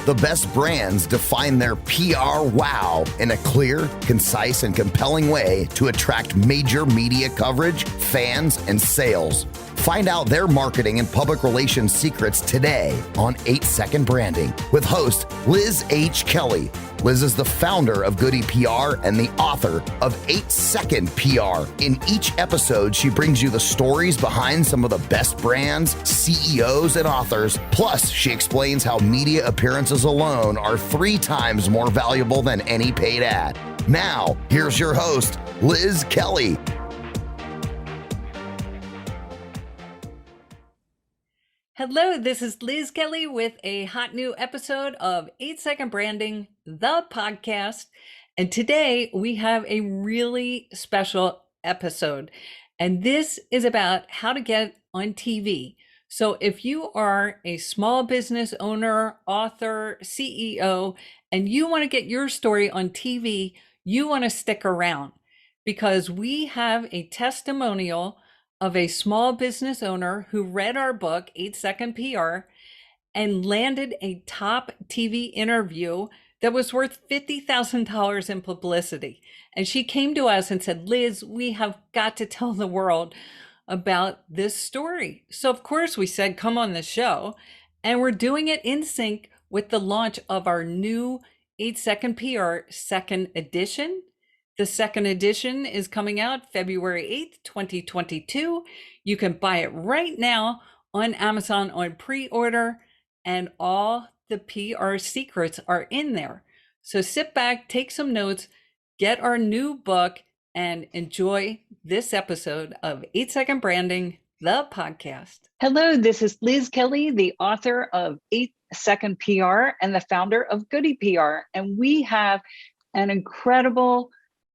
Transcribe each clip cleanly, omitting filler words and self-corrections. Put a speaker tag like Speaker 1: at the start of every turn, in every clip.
Speaker 1: The best brands define their PR wow in a clear, concise, and compelling way to attract major media coverage, fans, and sales. Find out their marketing and public relations secrets today on 8 Second Branding with host Liz H. Kelly. Liz is the founder of Goody PR and the author of 8 Second PR. In each episode, she brings you the stories behind some of the best brands, CEOs, and authors. Plus, she explains how media appearances alone are 3 times more valuable than any paid ad. Now, here's your host, Liz Kelly.
Speaker 2: Hello, this is Liz Kelly with a hot new episode of 8 Second Branding, the podcast. And today we have a really special episode. And this is about how to get on TV. So if you are a small business owner, author, CEO, and you want to get your story on TV, you want to stick around because we have a testimonial of a small business owner who read our book, 8 Second PR, and landed a top TV interview that was worth $50,000 in publicity. And she came to us and said, Liz, we have got to tell the world about this story. So of course we said, come on the show. And we're doing it in sync with the launch of our new 8 Second PR second edition. The second edition is coming out February 8th, 2022. You can buy it right now on Amazon on pre-order, and all the PR secrets are in there. So sit back, take some notes, get our new book, and enjoy this episode of 8 Second Branding, the podcast.
Speaker 3: Hello, this is Liz Kelly, the author of 8 Second PR and the founder of Goody PR. And we have an incredible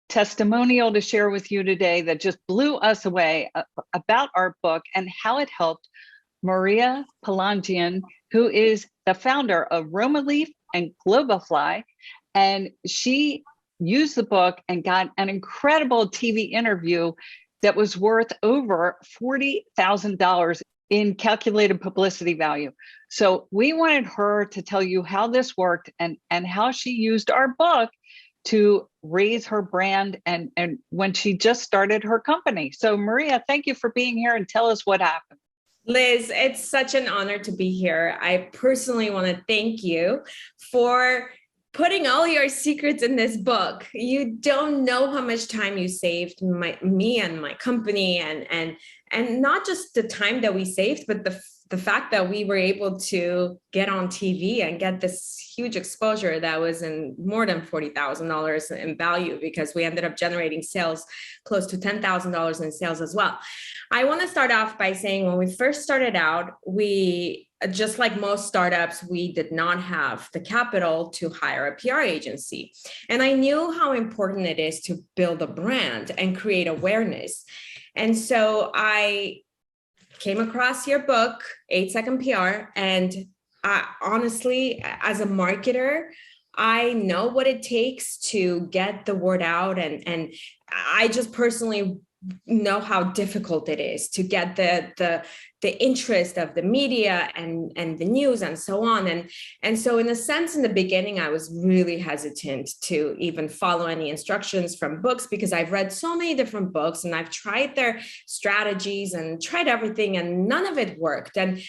Speaker 3: testimonial to share with you today that just blew us away about our book and how it helped Mariya Palanjian, who is the founder of Roma Leaf and GlobaFly. And she used the book and got an incredible TV interview that was worth over $40,000 in calculated publicity value. So we wanted her to tell you how this worked and how she used our book to raise her brand and when she just started her company. So Mariya, thank you for being here and tell us what happened.
Speaker 4: Liz, it's such an honor to be here. I personally want to thank you for putting all your secrets in this book. You don't know how much time you saved me and my company, and not just the time that we saved, but the fact that we were able to get on TV and get this huge exposure that was in more than $40,000 in value, because we ended up generating sales close to $10,000 in sales as well. I want to start off by saying when we first started out, we, just like most startups, we did not have the capital to hire a PR agency. And I knew how important it is to build a brand and create awareness. And so I came across your book, 8 Second PR, and honestly, as a marketer, I know what it takes to get the word out, and I just personally know how difficult it is to get the interest of the media and the news and so on. And so in a sense, in the beginning, I was really hesitant to even follow any instructions from books, because I've read so many different books and I've tried their strategies and tried everything and none of it worked. And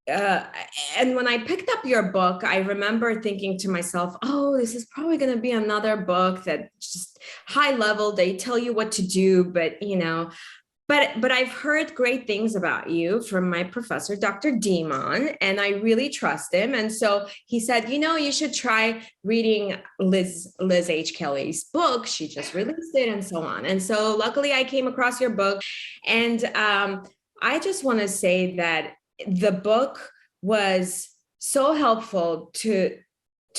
Speaker 4: when I picked up your book, I remember thinking to myself, oh, this is probably going to be another book that just high level, they tell you what to do, but but I've heard great things about you from my professor, Dr. Demon, and I really trust him. And so he said, you should try reading Liz H. Kelly's book. She just released it and so on. And so luckily I came across your book, and I just want to say that the book was so helpful to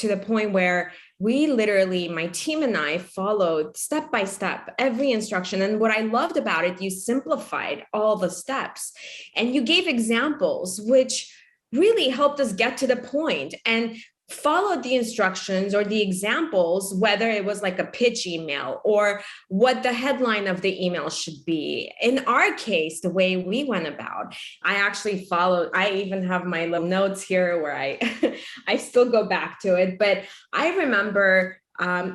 Speaker 4: the point where we literally, my team and I, followed step by step every instruction. And what I loved about it, you simplified all the steps and you gave examples, which really helped us get to the point. And followed the instructions or the examples, whether it was like a pitch email or what the headline of the email should be. In our case, the way we went about, I actually followed, I even have my little notes here where I, I still go back to it, but I remember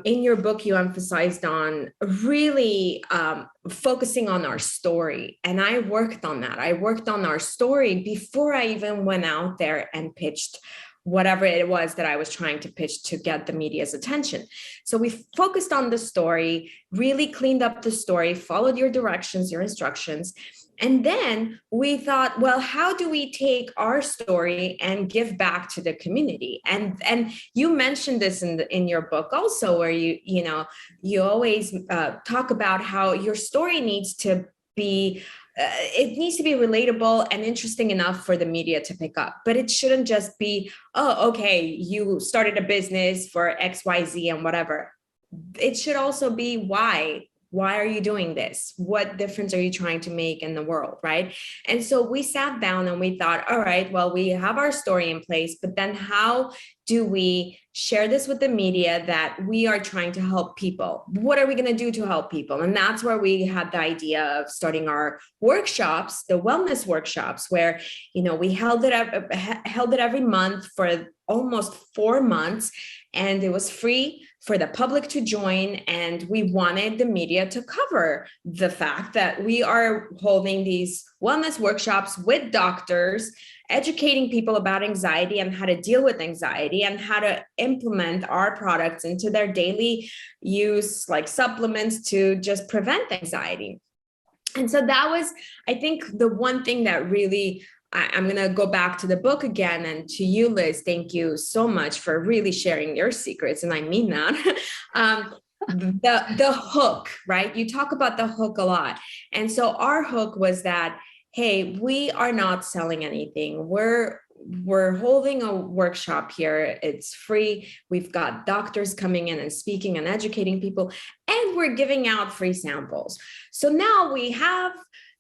Speaker 4: in your book, you emphasized on really focusing on our story. And I worked on that. I worked on our story before I even went out there and pitched whatever it was that I was trying to pitch to get the media's attention. So we focused on the story, really cleaned up the story, followed your directions, your instructions. And then we thought, well, how do we take our story and give back to the community? And you mentioned this in your book also, where you always talk about how your story needs to be it needs to be relatable and interesting enough for the media to pick up, but it shouldn't just be, oh, okay, you started a business for XYZ and whatever. It should also be why. Why are you doing this? What difference are you trying to make in the world, right? And so we sat down and we thought, all right, well, we have our story in place, but then how do we share this with the media that we are trying to help people? What are we going to do to help people? And that's where we had the idea of starting our workshops, the wellness workshops, where, we held it every month for almost 4 months, and it was free for the public to join. And we wanted the media to cover the fact that we are holding these wellness workshops with doctors, educating people about anxiety and how to deal with anxiety and how to implement our products into their daily use, like supplements, to just prevent anxiety. And so that was, I think, the one thing that really, I'm going to go back to the book again, and to you, Liz, thank you so much for really sharing your secrets. And I mean that. The hook, right? You talk about the hook a lot. And so our hook was that, hey, we are not selling anything. We're holding a workshop here. It's free. We've got doctors coming in and speaking and educating people, and we're giving out free samples. So now we have,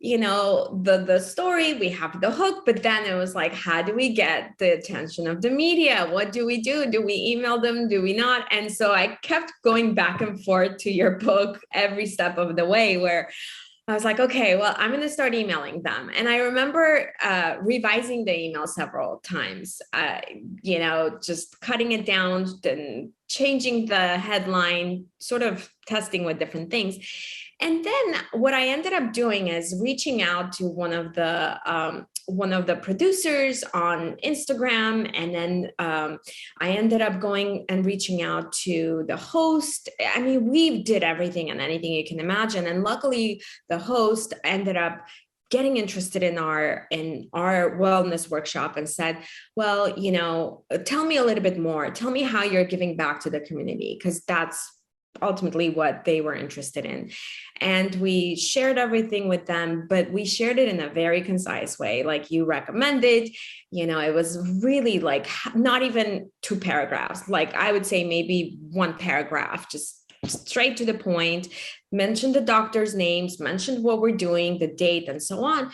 Speaker 4: the story, we have the hook, but then it was like, how do we get the attention of the media? What do we do? Do we email them? Do we not? And so I kept going back and forth to your book every step of the way, where I was like, okay, well, I'm going to start emailing them. And I remember revising the email several times, just cutting it down and changing the headline, sort of testing with different things. And then what I ended up doing is reaching out to one of the producers on Instagram. And then I ended up going and reaching out to the host. I mean, we did everything and anything you can imagine. And luckily the host ended up getting interested in our wellness workshop and said, well, tell me a little bit more. Tell me how you're giving back to the community, because that's ultimately what they were interested in. And we shared everything with them, but we shared it in a very concise way, like you recommended. It was really like not even 2 paragraphs, like I would say maybe 1 paragraph, just straight to the point, mentioned the doctors' names, mentioned what we're doing, the date, and so on.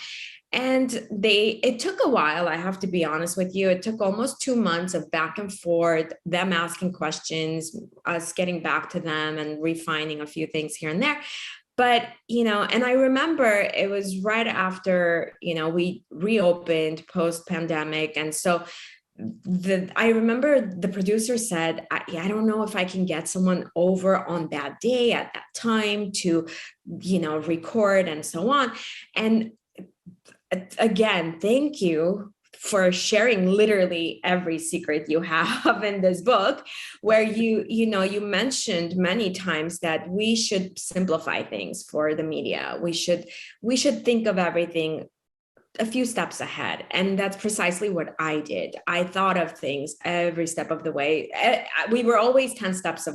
Speaker 4: And it took a while, I have to be honest with you. It took almost 2 months of back and forth, them asking questions, us getting back to them and refining a few things here and there. But, and I remember it was right after, we reopened post-pandemic. And so I remember the producer said, I don't know if I can get someone over on that day at that time to, record and so on. And again, thank you for sharing literally every secret you have in this book, where you mentioned many times that we should simplify things for the media. We should think of everything a few steps ahead. And that's precisely what I did. I thought of things every step of the way. We were always 10 steps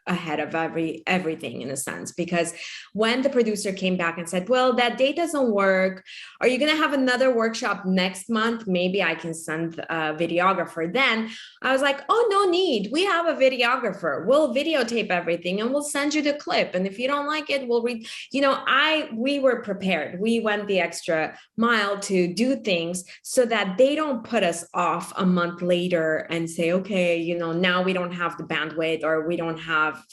Speaker 4: ahead of everything in a sense, because when the producer came back and said, well, that date doesn't work. Are you going to have another workshop next month? Maybe I can send a videographer. Then I was like, oh, no need. We have a videographer. We'll videotape everything and we'll send you the clip. And if you don't like it, we'll we were prepared. We went the extra mile to do things so that they don't put us off a month later and say, okay, now we don't have the bandwidth, or we don't have,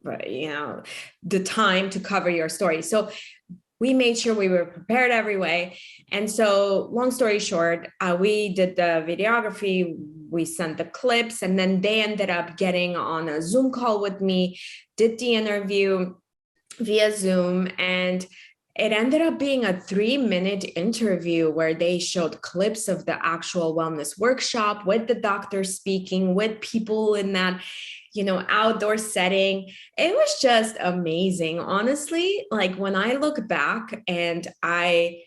Speaker 4: the time to cover your story. So we made sure we were prepared every way. And so long story short, we did the videography, we sent the clips, and then they ended up getting on a Zoom call with me, did the interview via Zoom, and it ended up being a 3-minute interview where they showed clips of the actual wellness workshop with the doctor speaking, with people in that outdoor setting. It was just amazing. Honestly, like when I look back, and I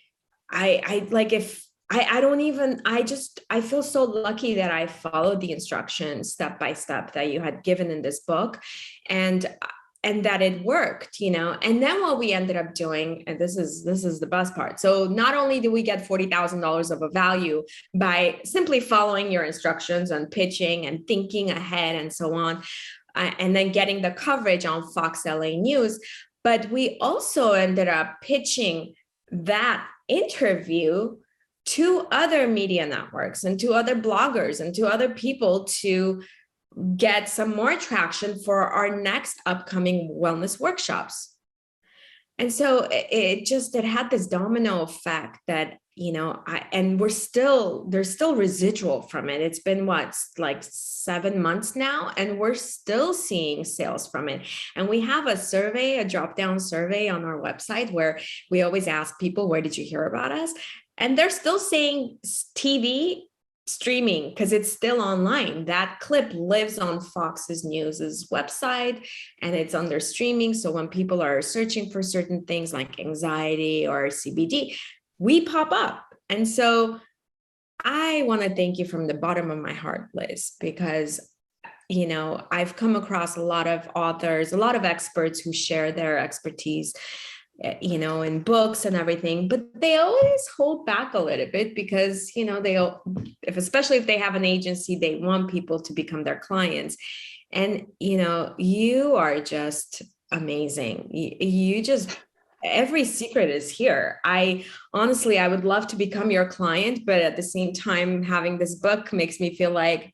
Speaker 4: feel so lucky that I followed the instructions step by step that you had given in this book, and that it worked, and then what we ended up doing, and this is the best part. So not only do we get $40,000 of a value by simply following your instructions and pitching and thinking ahead and so on, and then getting the coverage on Fox LA News, but we also ended up pitching that interview to other media networks and to other bloggers and to other people to get some more traction for our next upcoming wellness workshops. And so it had this domino effect that, and there's still residual from it. It's been like 7 months now, and we're still seeing sales from it. And we have a drop-down survey on our website where we always ask people, where did you hear about us? And they're still saying TV, streaming, because it's still online. That clip lives on Fox's News's website, and it's under streaming. So when people are searching for certain things like anxiety or CBD, we pop up. And so I want to thank you from the bottom of my heart, Liz, because I've come across a lot of authors, a lot of experts who share their expertise in books and everything, but they always hold back a little bit because, especially if they have an agency, they want people to become their clients. And, you are just amazing. Every secret is here. I would love to become your client, but at the same time, having this book makes me feel like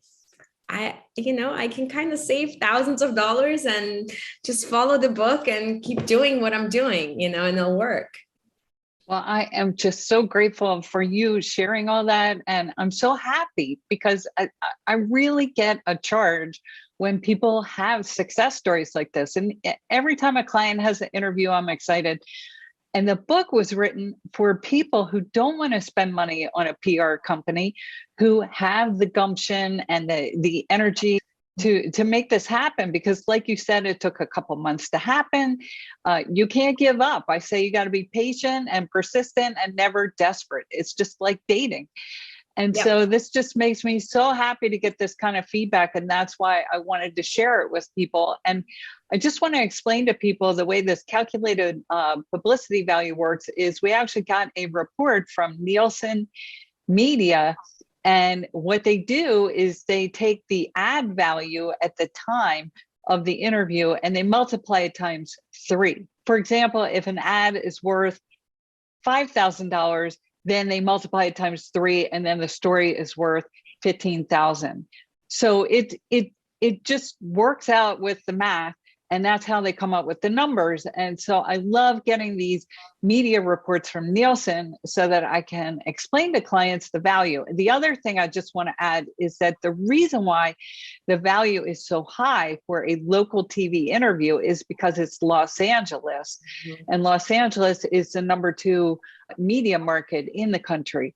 Speaker 4: I can kind of save thousands of dollars and just follow the book and keep doing what I'm doing, and it'll work.
Speaker 3: Well, I am just so grateful for you sharing all that. And I'm so happy because I really get a charge when people have success stories like this. And every time a client has an interview, I'm excited. And the book was written for people who don't want to spend money on a PR company, who have the gumption and the energy to make this happen. Because like you said, it took a couple months to happen. You can't give up. I say you got to be patient and persistent and never desperate. It's just like dating. And so this just makes me so happy to get this kind of feedback. And that's why I wanted to share it with people. And I just want to explain to people the way this calculated publicity value works is we actually got a report from Nielsen Media. And what they do is they take the ad value at the time of the interview and they multiply it times 3. For example, if an ad is worth $5,000, then they multiply it times 3, and then the story is worth 15,000. So it just works out with the math, and that's how they come up with the numbers. And so I love getting these media reports from Nielsen so that I can explain to clients the value. The other thing I just want to add is that the reason why the value is so high for a local TV interview is because it's Los Angeles. Mm-hmm. And Los Angeles is the number 2 media market in the country.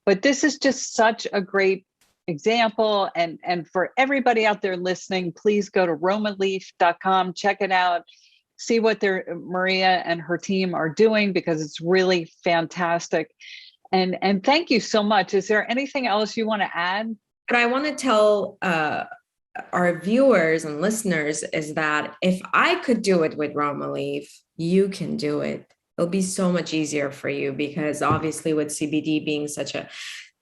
Speaker 3: But this is just such a great example. And for everybody out there listening, please go to romaleaf.com, check it out, see what Mariya and her team are doing, because it's really fantastic. And thank you so much. Is there anything else you want to add?
Speaker 4: What I want to tell our viewers and listeners is that if I could do it with Roma Leaf, you can do it. It'll be so much easier for you, because obviously with CBD being such a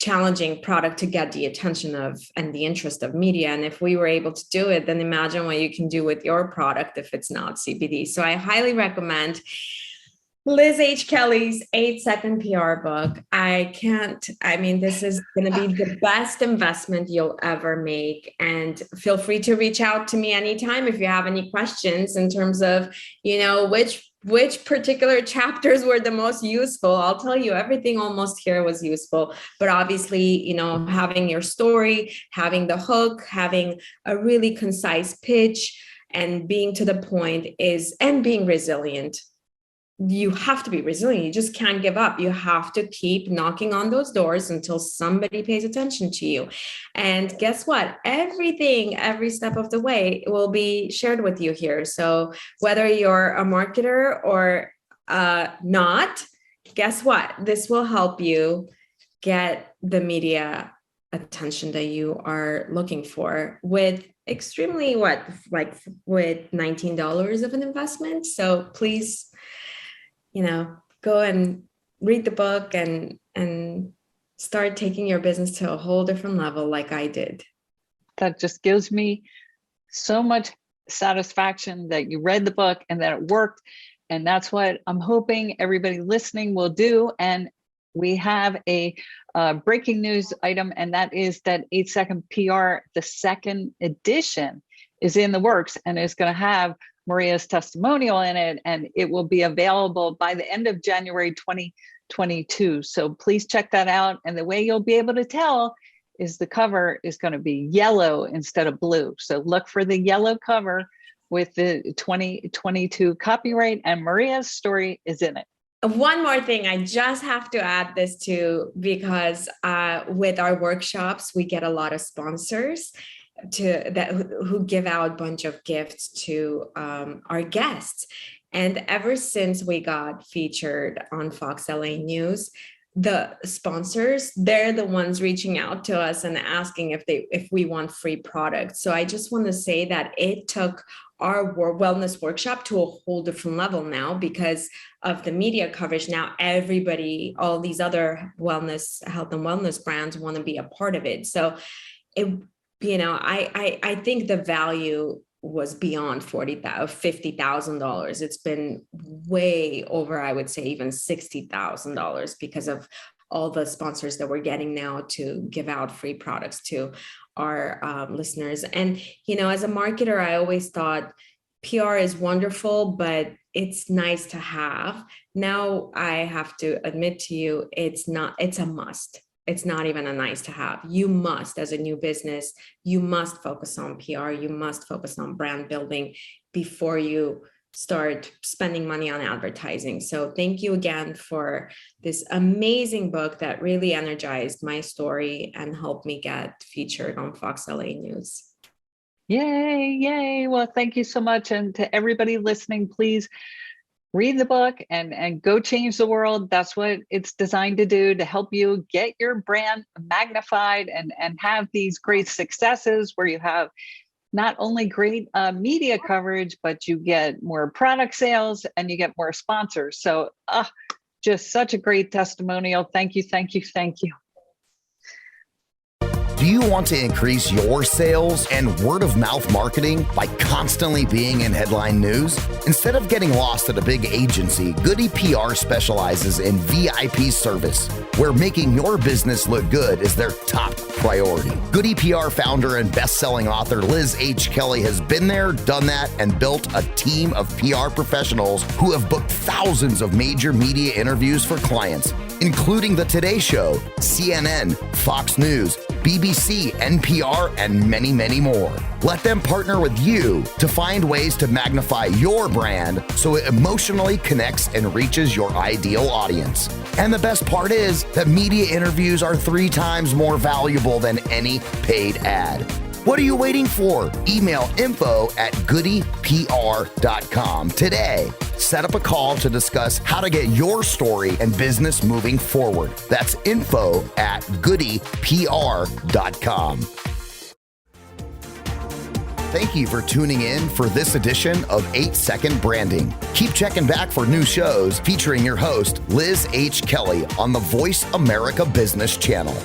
Speaker 4: challenging product to get the attention of and the interest of media. And if we were able to do it, then imagine what you can do with your product if it's not CBD. So I highly recommend Liz H. Kelly's 8-Second PR book. This is going to be the best investment you'll ever make. And feel free to reach out to me anytime if you have any questions in terms of, which particular chapters were the most useful. I'll tell you, everything almost here was useful. But obviously, having your story, having the hook, having a really concise pitch, and being to the point and being resilient. You have to be resilient. You just can't give up. You have to keep knocking on those doors until somebody pays attention to you. And guess what? Every step of the way will be shared with you here. So whether you're a marketer or not, guess what? This will help you get the media attention that you are looking for with extremely with $19 of an investment. So please, go and read the book and start taking your business to a whole different level like I did.
Speaker 3: That just gives me so much satisfaction that you read the book and that it worked. And that's what I'm hoping everybody listening will do. And we have a breaking news item, and that is that 8-Second PR, the second edition, is in the works and is going to have Mariya's testimonial in it, and it will be available by the end of January 2022. So please check that out. And the way you'll be able to tell is the cover is going to be yellow instead of blue. So look for the yellow cover with the 2022 copyright, and Mariya's story is in it.
Speaker 4: One more thing, I just have to add this too, because with our workshops, we get a lot of sponsors who give out a bunch of gifts to our guests. And ever since we got featured on Fox LA News, the sponsors, they're the ones reaching out to us and asking if we want free products. So I just want to say that it took our wellness workshop to a whole different level now because of the media coverage. Now everybody, all these other health and wellness brands want to be a part of it. So I think the value was beyond $50,000. It's been way over, I would say, even $60,000 because of all the sponsors that we're getting now to give out free products to our listeners. And, as a marketer, I always thought PR is wonderful, but it's nice to have. Now I have to admit to you, it's a must. It's not even a nice to have. You must, as a new business, you must focus on PR. You must focus on brand building before you start spending money on advertising. So thank you again for this amazing book that really energized my story and helped me get featured on Fox LA News.
Speaker 3: Yay. Well, thank you so much. And to everybody listening, please read the book and go change the world. That's what it's designed to do, to help you get your brand magnified and have these great successes where you have not only great media coverage, but you get more product sales and you get more sponsors. So just such a great testimonial. Thank you.
Speaker 1: Do you want to increase your sales and word of mouth marketing by constantly being in headline news? Instead of getting lost at a big agency, Goody PR specializes in VIP service, where making your business look good is their top priority. Goody PR founder and best-selling author Liz H. Kelly has been there, done that, and built a team of PR professionals who have booked thousands of major media interviews for clients, including The Today Show, CNN, Fox News, BBC, NPR, and many, many more. Let them partner with you to find ways to magnify your brand so it emotionally connects and reaches your ideal audience. And the best part is that media interviews are 3 times more valuable than any paid ad. What are you waiting for? Email info@goodypr.com today. Set up a call to discuss how to get your story and business moving forward. That's info@goodypr.com. Thank you for tuning in for this edition of 8-Second Branding. Keep checking back for new shows featuring your host, Liz H. Kelly, on the Voice America Business Channel.